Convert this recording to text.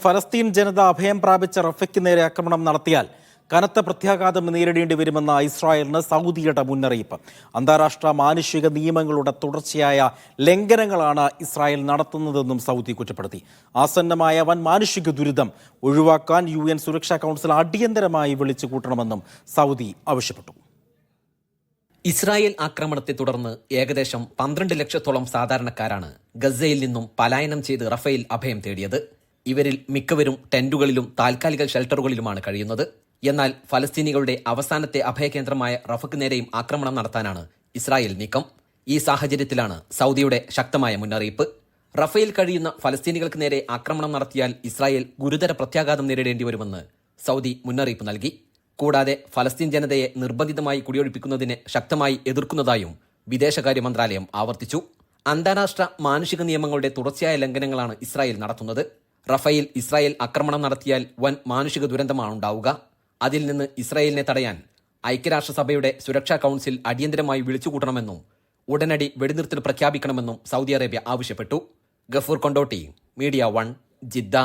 ഫലസ്തീൻ ജനത അഭയം പ്രാപിച്ച റഫയ്ക്ക് നേരെ ആക്രമണം നടത്തിയാൽ കനത്ത പ്രത്യാഘാതം നേരിടേണ്ടി വരുമെന്ന ഇസ്രായേലിന് സൗദിയുടെ മുന്നറിയിപ്പ്. അന്താരാഷ്ട്ര മാനുഷിക നിയമങ്ങളുടെ തുടർച്ചയായ ലംഘനങ്ങളാണ് ഇസ്രായേൽ നടത്തുന്നതെന്നും സൗദി കുറ്റപ്പെടുത്തി. ആസന്നമായ വൻ മാനുഷിക ദുരിതം ഒഴിവാക്കാൻ UN സുരക്ഷാ കൗൺസിൽ അടിയന്തരമായി വിളിച്ചു കൂട്ടണമെന്നും സൗദി ആവശ്യപ്പെട്ടു. ഇസ്രായേൽ ആക്രമണത്തെ തുടർന്ന് ഏകദേശം 12 ലക്ഷത്തോളം സാധാരണക്കാരാണ് ഗസയിൽ നിന്നും പലായനം ചെയ്ത് റഫേൽ അഭയം തേടിയത്. ഇവരിൽ മിക്കവരും ടെന്റുകളിലും താൽക്കാലിക ഷെൽട്ടറുകളിലുമാണ് കഴിയുന്നത്. എന്നാൽ ഫലസ്തീനികളുടെ അവസാനത്തെ അഭയകേന്ദ്രമായ റഫയ്ക്ക് നേരെയും ആക്രമണം നടത്താനാണ് ഇസ്രായേൽ നീക്കം. ഈ സാഹചര്യത്തിലാണ് സൗദിയുടെ ശക്തമായ മുന്നറിയിപ്പ്. റഫേൽ കഴിയുന്ന ഫലസ്തീനികൾക്ക് നേരെ ആക്രമണം നടത്തിയാൽ ഇസ്രായേൽ ഗുരുതര പ്രത്യാഘാതം നേരിടേണ്ടി വരുമെന്ന് സൗദി മുന്നറിയിപ്പ് നൽകി. കൂടാതെ ഫലസ്തീൻ ജനതയെ നിർബന്ധിതമായി കുടിയൊഴിപ്പിക്കുന്നതിനെ ശക്തമായി എതിർക്കുന്നതായും വിദേശകാര്യ മന്ത്രാലയം ആവർത്തിച്ചു. അന്താരാഷ്ട്ര മാനുഷിക നിയമങ്ങളുടെ തുടർച്ചയായ ലംഘനങ്ങളാണ് ഇസ്രായേൽ നടത്തുന്നത്. റഫേൽ ഇസ്രായേൽ ആക്രമണം നടത്തിയാൽ വൻ മാനുഷിക ദുരന്തമാണ് ഉണ്ടാവുക. അതിൽ നിന്ന് ഇസ്രായേലിനെ തടയാൻ ഐക്യരാഷ്ട്രസഭയുടെ സുരക്ഷാ കൗൺസിൽ അടിയന്തരമായി വിളിച്ചുകൂട്ടണമെന്നും ഉടനടി വെടിനിർത്തൽ പ്രഖ്യാപിക്കണമെന്നും സൗദി അറേബ്യ ആവശ്യപ്പെട്ടു. Gafoor Kondotty, media 1, Jeddah.